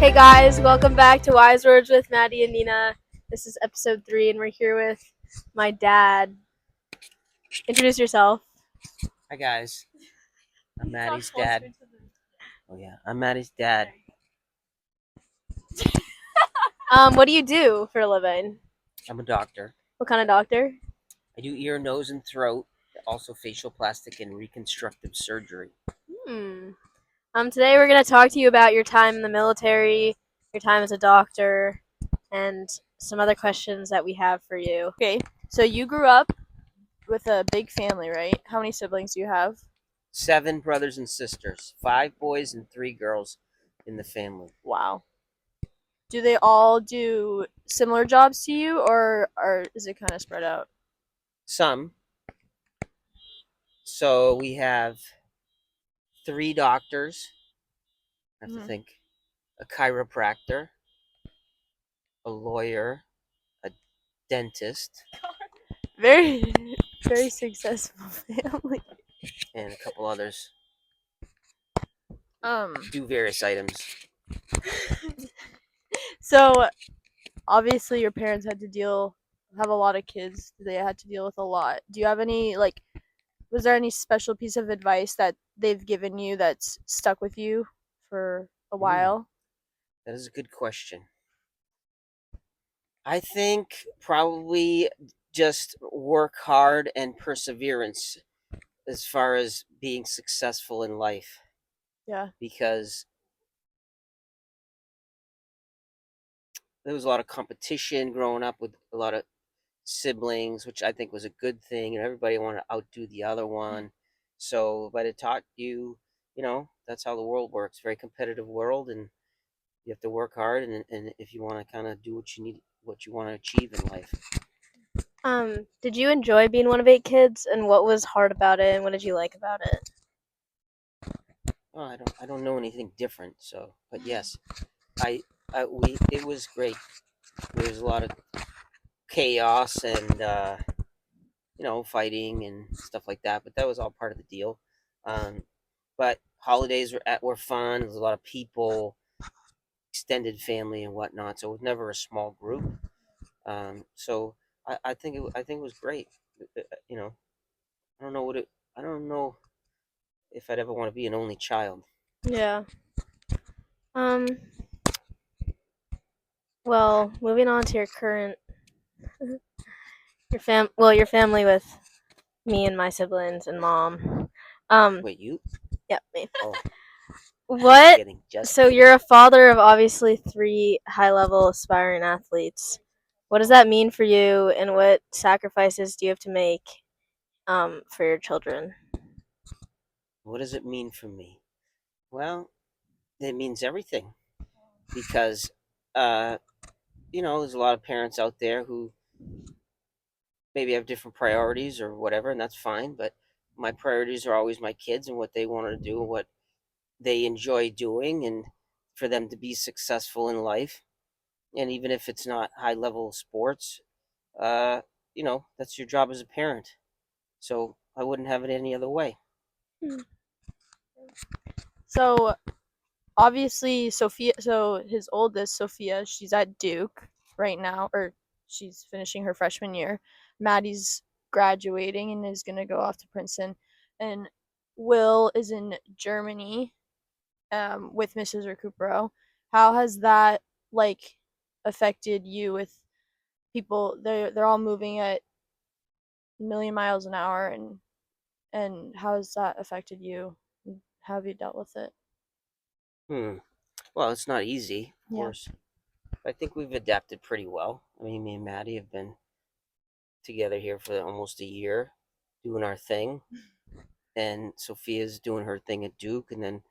Hey guys, welcome back to Wise Words with Maddie and Nina. This is episode 3, and we're here with my dad. Introduce yourself. Hi guys, I'm Maddie's dad. Oh yeah, I'm Maddie's dad. What do you do for a living? I'm a doctor. What kind of doctor? I do ear, nose, and throat, also facial plastic and reconstructive surgery. Hmm. Today we're gonna talk to you about your time in the military, your time as a doctor, and some other questions that we have for you. Okay, so you grew up with a big family, right? How many siblings do you have? 7 brothers and sisters, 5 boys and 3 girls in the family. Wow. Do they all do similar jobs to you, or is it kind of spread out? Some. So we have 3 doctors. I have to think. A chiropractor, a lawyer, a dentist, Very, very successful family. and a couple others. Um, Do various items. so obviously your parents have a lot of kids. They had to deal with a lot. Do you have any, was there any special piece of advice that they've given you that's stuck with you for a while? That is a good question. I think probably just work hard and perseverance as far as being successful in life, Yeah. because there was a lot of competition growing up with a lot of siblings, which I think was a good thing, and everybody wanted to outdo the other one. But it taught you, that's how the world works. Very competitive world, and you have to work hard, and if you want to kind of do what you want to achieve in life. Did you enjoy being one of 8 kids, and what was hard about it, and what did you like about it? Oh, I don't know anything different. So, but yes, it was great. There was a lot of chaos and fighting and stuff like that. But that was all part of the deal. Um, but holidays were fun. There was a lot of people, extended family and whatnot. So it was never a small group. I think it was great. You know, I don't know what it. I don't know if I'd ever want to be an only child. Yeah. Um. Well, moving on to your current, your family with me and my siblings and mom. Wait, you? Yeah, me. Oh, What? just So you're a father of obviously 3 high-level aspiring athletes. What does that mean for you, and what sacrifices do you have to make for your children? What does it mean for me? Well, it means everything, because uh, there's a lot of parents out there who maybe have different priorities or whatever, and that's fine. But my priorities are always my kids and what they want to do and what they enjoy doing, and for them to be successful in life. And even if it's not high level sports, uh, that's your job as a parent. So I wouldn't have it any other way. So obviously Sophia, so his oldest, Sophia, she's at Duke right now, or she's finishing her freshman year. Maddie's graduating and is going to go off to Princeton, and Will is in Germany with Mrs. Recupero. How has that, like, affected you with people? They're all moving at a million miles an hour, and how has that affected you? How have you dealt with it? Hmm. Well, it's not easy, of Yeah. course. I think we've adapted pretty well. I mean, me and Maddie have been together here for almost a year, doing our thing, and Sophia's doing her thing at Duke, and then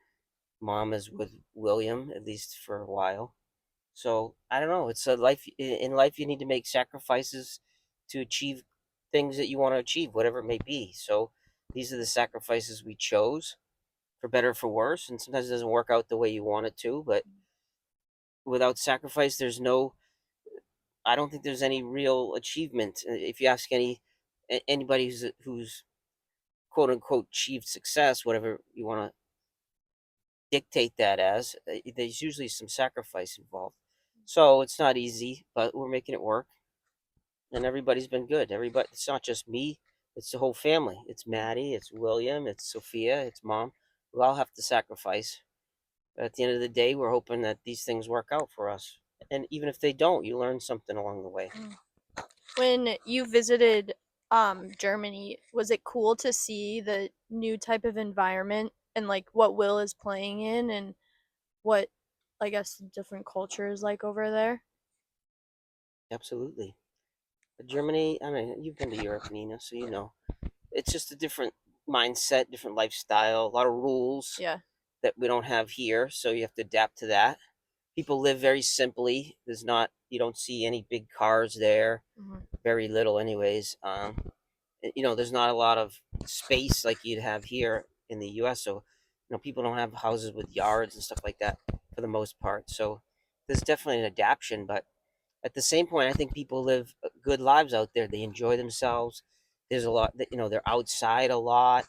Mom is with William, at least for a while. So I don't know. It's a life. In life. You need to make sacrifices to achieve things that you want to achieve, whatever it may be. So these are the sacrifices we chose, for better or for worse. And sometimes it doesn't work out the way you want it to. But without sacrifice, there's no. I don't think there's any real achievement. If you ask anybody who's quote unquote achieved success, whatever you want to dictate that as. There's usually some sacrifice involved. So it's not easy, but we're making it work, and everybody's been good. Everybody, it's not just me; it's the whole family. It's Maddie, it's William, it's Sophia, it's Mom. We all have to sacrifice. But at the end of the day, we're hoping that these things work out for us. And even if they don't, you learn something along the way. When you visited Germany, was it cool to see the new type of environment and like what Will is playing in and what I guess the different culture is like over there? Absolutely. But Germany, I mean, you've been to Europe, Nina, so you know. It's just a different mindset, different lifestyle, a lot of rules Yeah. that we don't have here, so you have to adapt to that. People live very simply. There's not, you don't see any big cars there, Mhm. very little, anyways. There's not a lot of space like you'd have here in the U.S. So, people don't have houses with yards and stuff like that for the most part. So, there's definitely an adaptation. But at the same point, I think people live good lives out there. They enjoy themselves. There's a lot that they're outside a lot.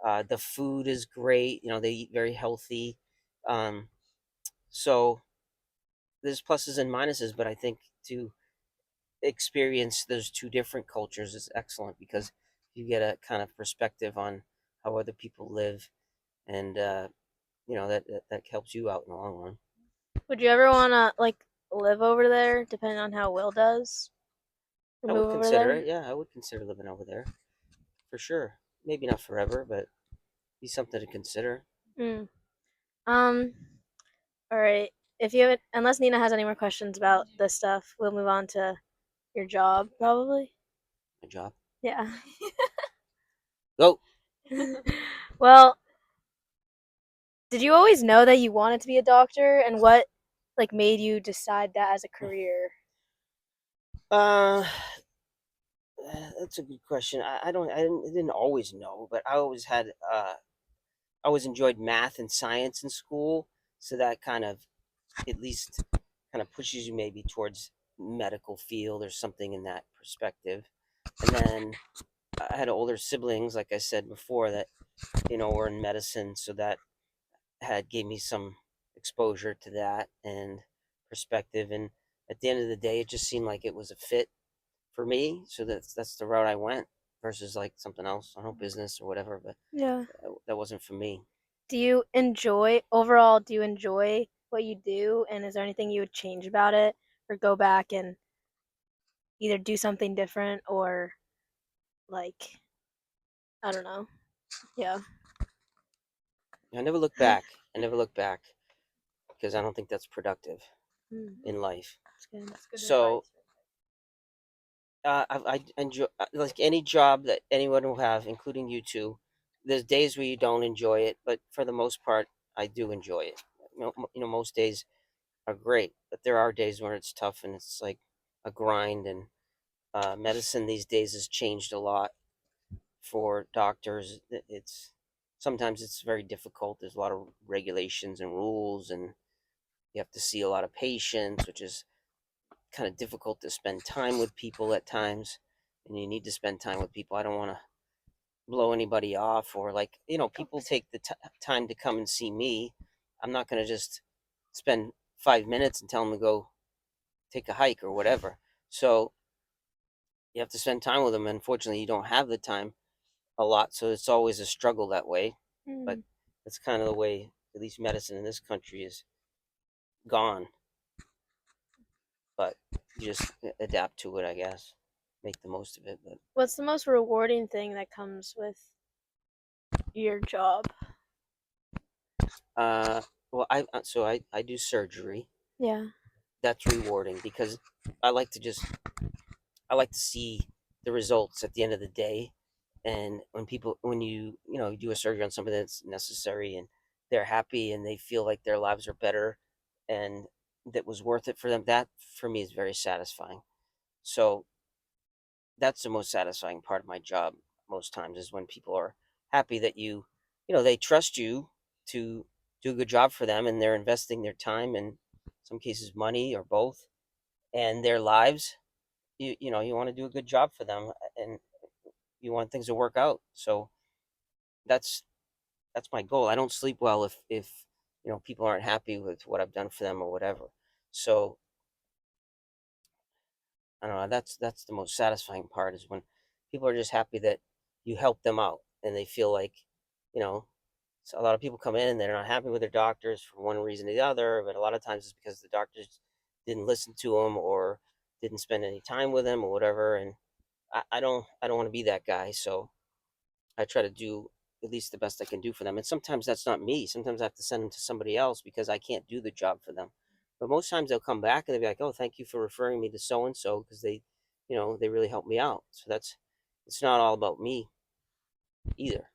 The food is great. They eat very healthy. Um, so there's pluses and minuses, but I think to experience those two different cultures is excellent because you get a kind of perspective on how other people live, and that helps you out in the long run. Would you ever want to like live over there, depending on how Will does, or I would move over consider there? it. Yeah, I would consider living over there for sure. Maybe not forever, but be something to consider. Mm. Um. All right. If you unless Nina has any more questions about this stuff, we'll move on to your job, probably. My job. Yeah. Go. Well, did you always know that you wanted to be a doctor, and what like made you decide that as a career? Uh, that's a good question. I didn't always know, but I always had. I always enjoyed math and science in school, so that kind of at least kind of pushes you maybe towards medical field or something in that perspective. And then I had older siblings, like I said before, that were in medicine, so that had gave me some exposure to that and perspective. And at the end of the day, it just seemed like it was a fit for me, so that's the route I went versus like something else. I don't know, business or whatever, but Yeah. that wasn't for me. Do you enjoy overall? Do you enjoy what you do, and is there anything you would change about it, or go back and either do something different, or like I don't know? Yeah. I never look back. I never look back because I don't think that's productive Mm, in life. that's good. That's good So advice. I enjoy like any job that anyone will have, including you two. There's days where you don't enjoy it, but for the most part, I do enjoy it. Most days are great, but there are days where it's tough and it's like a grind. And medicine these days has changed a lot for doctors. It's sometimes it's very difficult. There's a lot of regulations and rules, and you have to see a lot of patients, which is kind of difficult to spend time with people at times. And you need to spend time with people. I don't want to blow anybody off, or like people take the time to come and see me. I'm not going to just spend 5 minutes and tell them to go take a hike or whatever. So you have to spend time with them. Unfortunately, you don't have the time a lot, so it's always a struggle that way. But Mm. that's kind of the way at least medicine in this country is gone. But you just adapt to it, I guess. Make the most of it. But What's the most rewarding thing that comes with your job? uh, well, I do surgery. Yeah. That's rewarding because I like to just I like to see the results at the end of the day. And when you do a surgery on something that's necessary and they're happy and they feel like their lives are better and that was worth it for them, that for me is very satisfying. So that's the most satisfying part of my job most times is when people are happy that they trust you to do a good job for them, and they're investing their time and some cases money or both and their lives. You want to do a good job for them, and you want things to work out. So that's that's my goal. I don't sleep well if people aren't happy with what I've done for them or whatever. So I don't know. That's the most satisfying part is when people are just happy that you help them out and they feel like, you know, so a lot of people come in and they're not happy with their doctors for one reason or the other, but a lot of times it's because the doctors didn't listen to them or didn't spend any time with them or whatever. And I don't want to be that guy. So I try to do at least the best I can do for them. And sometimes that's not me. Sometimes I have to send them to somebody else because I can't do the job for them. But most times they'll come back and they'll be like, "Oh, thank you for referring me to so and so because they really helped me out." So it's not all about me either.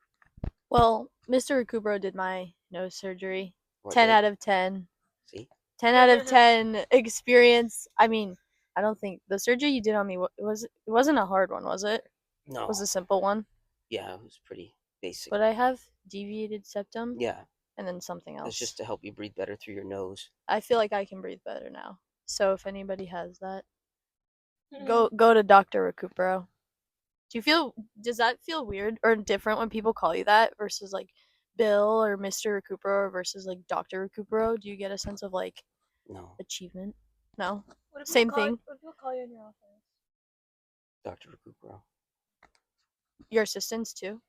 Well, Mr. Recupero did my nose surgery. What 10 did? out of 10. See? 10 out of 10 experience. I mean, I don't think the surgery you did on me it wasn't a hard one, was it? It was No. a simple one. Yeah, it was pretty basic. But I have deviated septum Yeah, and then something that's just else. to help you breathe better through your nose. I feel like I can breathe better now. So if anybody has that, go to Dr. Recupero. Does that feel weird or different when people call you that versus like Bill or Mr. Recupero versus like Dr. Recupero? Do you get a sense of like No, achievement? No. What if Same thing. What if people call you in your office? Dr. Recupero. Your assistants too?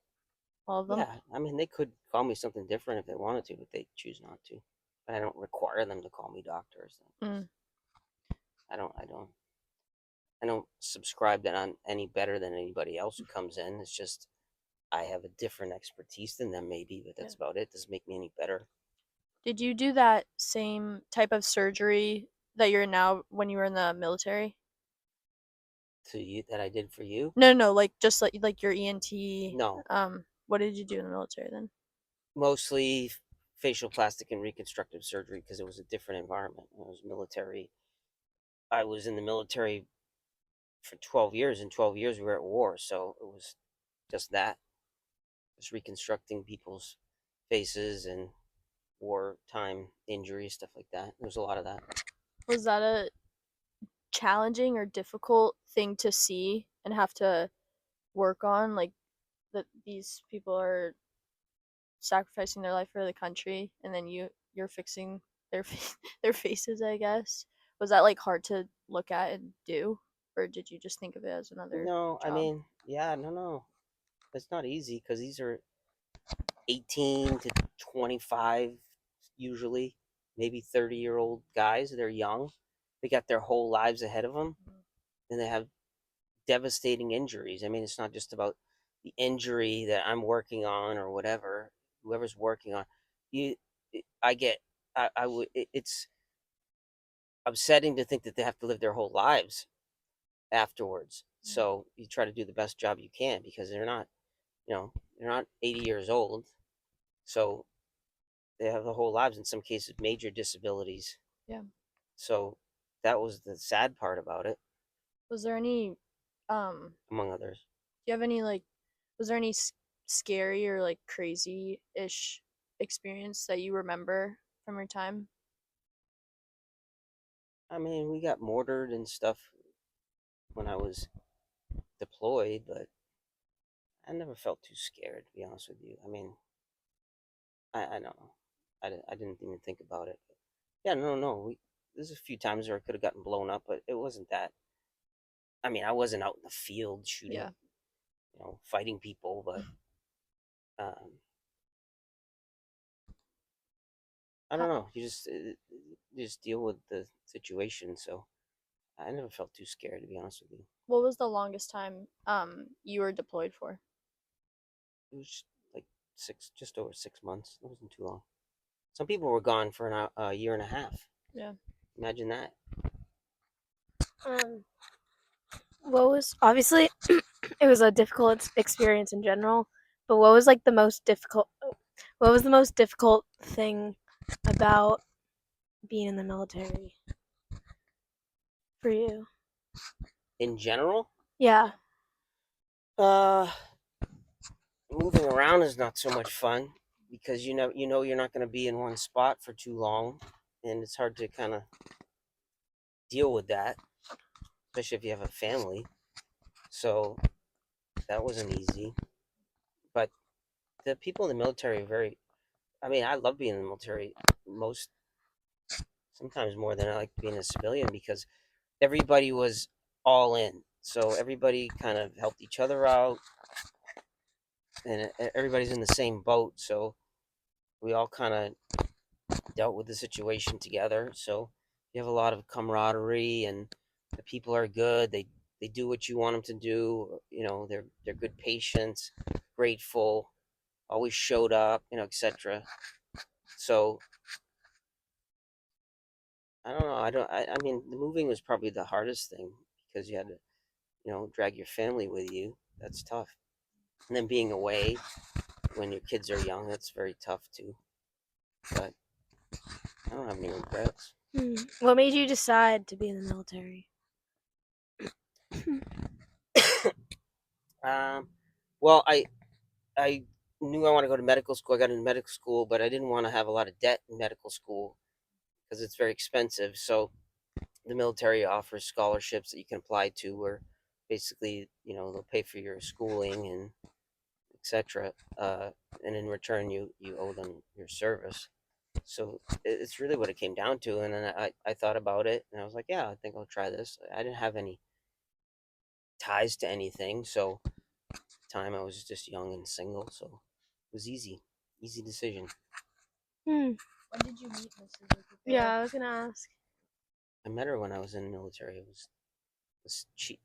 All of them? Yeah, I mean, they could call me something different if they wanted to, but they choose not to. But I don't require them to call me doctors. Mm. I don't subscribe that I'm any better than anybody else who comes in. It's just I have a different expertise than them, maybe, but that's about it. Doesn't make me any better. Did you do that same type of surgery that you're in now when you were in the military? To you that I did for you? No, like just like your ENT. No, What did you do in the military then? mostly facial plastic and reconstructive surgery because it was a different environment. It was military. I was in the military for 12 years, and 12 years we were at war, so it was just that, just reconstructing people's faces and wartime injuries, stuff like that. There was a lot of that. Was that a challenging or difficult thing to see and have to work on? Like that these people are sacrificing their life for the country, and then you're fixing their their faces. I guess was that like hard to look at and do, or did you just think of it as another No, I job? mean, yeah, no. It's not easy because these are 18 to 25, usually, maybe 30-year-old guys. They're young. They got their whole lives ahead of them, and they have devastating injuries. I mean, it's not just about the injury that I'm working on or whatever, whoever's working on. You, I get, I would, it's upsetting to think that they have to live their whole lives afterwards. So you try to do the best job you can because they're not 80 years old. So they have the whole lives, in some cases, major disabilities. Yeah. So that was the sad part about it, Was there any among others. do you have any like was there any scary or like crazy-ish experience that you remember from your time? I mean, we got mortared and stuff when I was deployed, but I never felt too scared, to be honest with you. I mean, I don't know. I didn't even think about it. But yeah, no. There's a few times where I could have gotten blown up, but it wasn't that. I mean, I wasn't out in the field shooting, Yeah. fighting people, but um, I don't know. You just deal with the situation. So I never felt too scared, to be honest with you. What was the longest time you were deployed for? It was like just over 6 months. It wasn't too long. Some people were gone for a year and a half. Yeah. Imagine that. Um, what was obviously it was a difficult experience in general, but what was like the most difficult? What was the most difficult thing about being in the military for you? In general, Yeah. uh, moving around is not so much fun because you're not going to be in one spot for too long, and it's hard to kind of deal with that, especially if you have a family. So that wasn't easy. But the people in the military are very I mean, I love being in the military sometimes more than I like being a civilian because everybody was all in. So everybody kind of helped each other out, and everybody's in the same boat. So we all kind of dealt with the situation together. So you have a lot of camaraderie, and the people are good. They do what you want them to do. They're good patients, grateful, always showed up, etc. So I don't know. I mean, the moving was probably the hardest thing because you had to, drag your family with you. That's tough. And then being away when your kids are young, that's very tough too. But I don't have any regrets. What made you decide to be in the military? Well, I knew I want to go to medical school. I got into medical school, but I didn't want to have a lot of debt in medical school because it's very expensive. So the military offers scholarships that you can apply to, where basically, they'll pay for your schooling and etc. And in return, you owe them your service. So it's really what it came down to. And then I thought about it, and I was like, yeah, I think I'll try this. I didn't have any ties to anything, so at the time I was just young and single, so it was easy decision. When did you meet Mrs. Recupero? Yeah, I was gonna ask. I met her when I was in the military. I was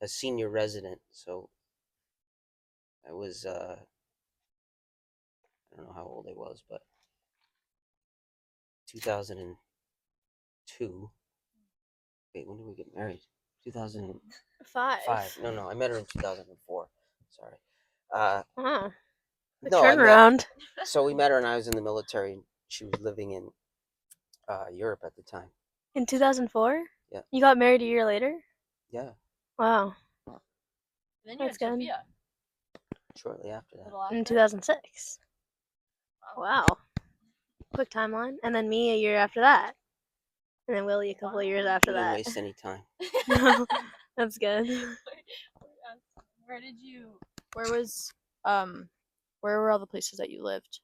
a senior resident, so I was I don't know how old I was, but 2002. Wait, when did we get married? 2005. No, I met her in 2004. Sorry. Oh, the No, turnaround. So we met her, and I was in the military, and she was living in Europe at the time. In 2004? Yeah. You got married a year later? Yeah. Wow. Then That's good. Sophia. Shortly after that. In 2006. Wow. Quick timeline. And then me a year after that. And then Willie a couple of years after We didn't that. waste any time. No, that's good. Where were all the places that you lived?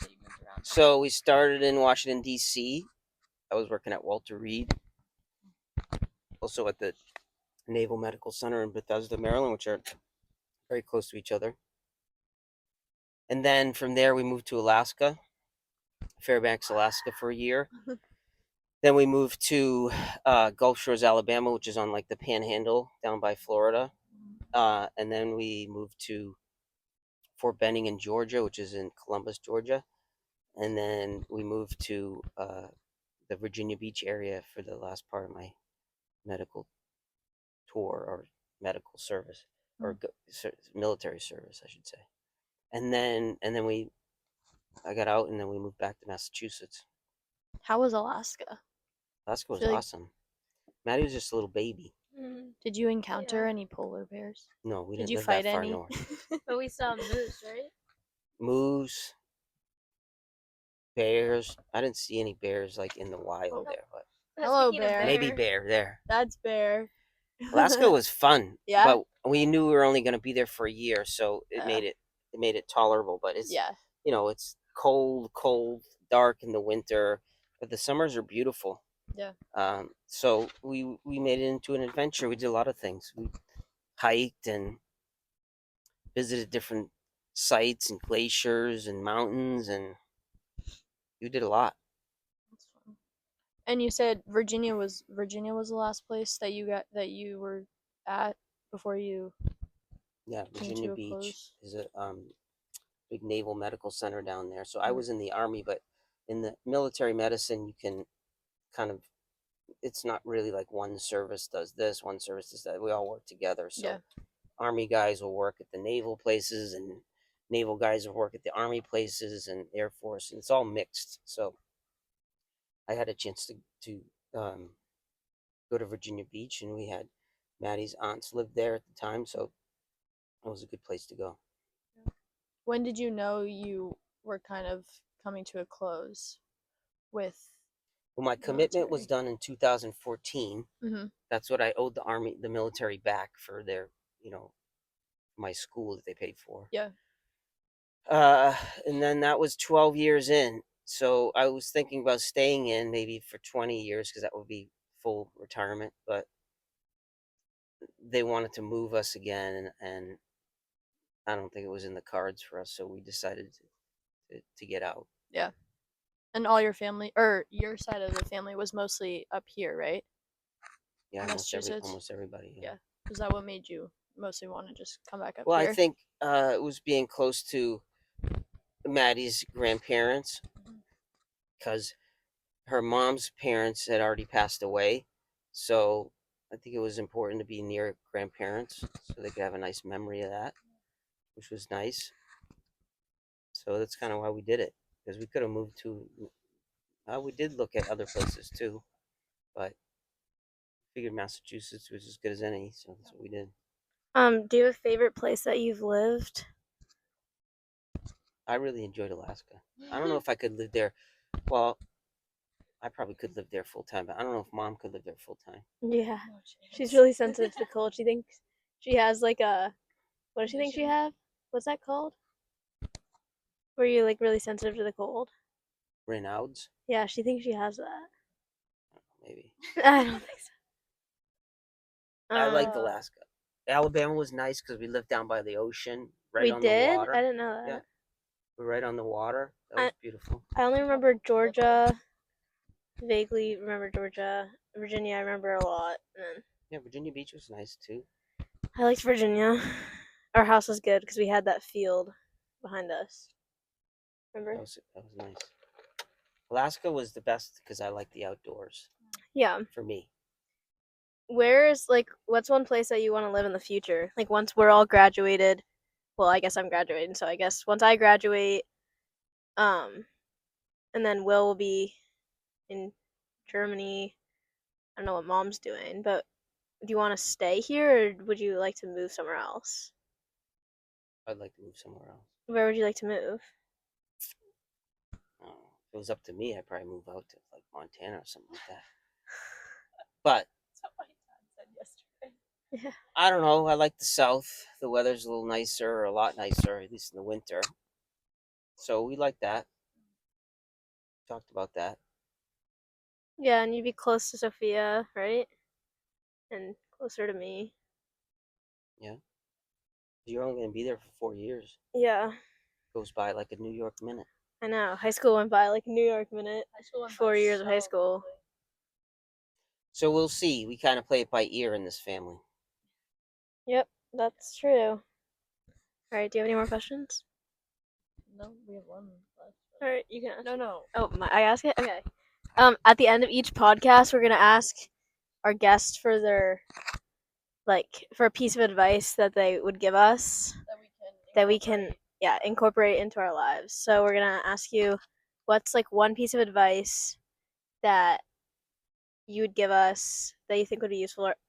That you moved around? So we started in Washington, D.C. I was working at Walter Reed. Also at the Naval Medical Center in Bethesda, Maryland, which are very close to each other. And then from there, we moved to Alaska, Fairbanks, Alaska, for a year. Then we moved to Gulf Shores, Alabama, which is on like the Panhandle down by Florida. And then we moved to Fort Benning in Georgia, which is in Columbus, Georgia. And then we moved to the Virginia Beach area for the last part of my medical tour, or medical service, or military service, I should say. And then I got out, and then we moved back to Massachusetts. How was Alaska? Alaska was awesome. Maddie was just a little baby. Did you encounter any polar bears? No, we Did didn't you live fight that far any? north. But we saw moose, right? Moose, bears. I didn't see any bears like in the wild there, but Hello, bear. maybe bear there. That's bear. Alaska was fun. Yeah? But we knew we were only going to be there for a year, so it made it tolerable. But it's it's cold, dark in the winter, but the summers are beautiful. Yeah. So we made it into an adventure. We did a lot of things. We hiked and visited different sites and glaciers and mountains, and you did a lot. That's fun. And you said Virginia was the last place that you were at before you. Yeah, Virginia Beach is a big naval medical center down there. So I was in the Army, but in the military medicine, you can kind of, it's not really like one service does this, one service does that. We all work together. So Army guys will work at the naval places, and naval guys will work at the Army places, and Air Force, and it's all mixed. So I had a chance to go to Virginia Beach, and we had Maddie's aunts lived there at the time, so it was a good place to go. When did you know you were kind of coming to a close with? Well, my commitment was done in 2014. Mm-hmm. That's what I owed the military back for their, my school that they paid for. Yeah. And then that was 12 years in, So I was thinking about staying in maybe for 20 years because that would be full retirement. But they wanted to move us again, and I don't think it was in the cards for us. So we decided to get out. Yeah. And all your family, or your side of the family, was mostly up here, right? Yeah, Massachusetts? almost everybody. Yeah. Is that what made you mostly want to just come back up Well, here? I think it was being close to Maddie's grandparents because her mom's parents had already passed away. So I think it was important to be near grandparents so they could have a nice memory of that, which was nice. So that's kind of why we did it because we could have moved to. We did look at other places too, but figured Massachusetts was as good as any, so that's what we did. Do you have a favorite place that you've lived? I really enjoyed Alaska. I don't know if I could live there. Well, I probably could live there full time, but I don't know if Mom could live there full time. Yeah, she's really sensitive to the cold. She thinks she has like a, what does she think she have? What's that called? Were you like really sensitive to the cold? Raynaud's, Yeah, she thinks she has that. maybe. I don't think so. I liked Alaska. Alabama was nice because we lived down by the ocean, right We on did? the water. I didn't know that. Yeah, we're right on the water. That was beautiful. I only remember Georgia. Vaguely remember Georgia. Virginia, I remember a lot. And Yeah, Virginia Beach was nice too. I liked Virginia. Our house was good because we had that field behind us. Remember? That was nice. Alaska was the best because I like the outdoors. Yeah. For me. Where's like what's one place that you want to live in the future? Like once we're all graduated. Well, I guess I'm graduating, so I guess once I graduate, and then will be in Germany. I don't know what Mom's doing, but do you want to stay here or would you like to move somewhere else? I'd like to move somewhere else. Where would you like to move? If it was up to me, I'd probably move out to like Montana or something like that. But That's what my dad said yesterday. Yeah. I don't know. I like the South. The weather's a little nicer, a lot nicer, at least in the winter. So we like that. Talked about that. Yeah, and you'd be close to Sophia, right? And closer to me. Yeah. You're only going to be there for 4 years. Yeah. Goes by like a New York minute. I know. High school went by like a New York minute. 4 years of high school. So we'll see. We kind of play it by ear in this family. Yep, that's true. All right, do you have any more questions? No, we have one left. All right, you can ask. No. Oh, I ask it? Okay. At the end of each podcast, we're going to ask our guests for their, like, for a piece of advice that they would give us that we can incorporate into our lives. So we're going to ask you, what's, like, one piece of advice that you would give us that you think would be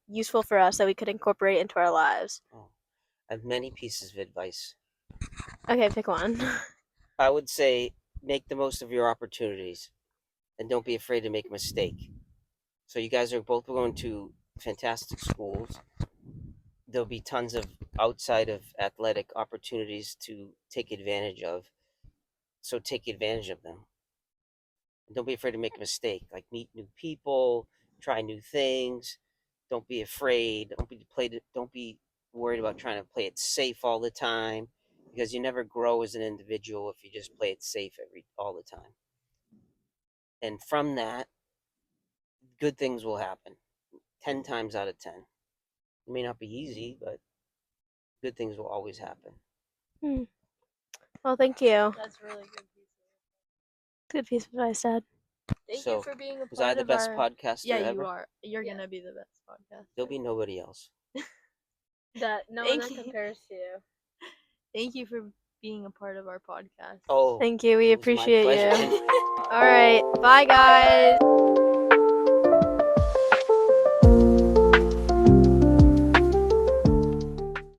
useful for us that we could incorporate into our lives? Oh, I have many pieces of advice. Okay, pick one. I would say make the most of your opportunities and don't be afraid to make a mistake. So you guys are both going to fantastic schools. There'll be tons of outside of athletic opportunities to take advantage of. So take advantage of them. And don't be afraid to make a mistake. Like meet new people, try new things. Don't be afraid. Don't be worried about trying to play it safe all the time because you never grow as an individual if you just play it safe all the time. And from that, good things will happen 10 times out of 10. It may not be easy, but good things will always happen. Well, thank you. That's really good. Good piece of advice, Dad. Thank you for being a part of Was I the best podcaster Yeah, ever? you are. You're gonna be the best podcast. There'll be nobody else. That no one that compares to you. Thank you for being a part of our podcast. Oh, Thank you. We it was my appreciate pleasure. you. All right. Bye, guys.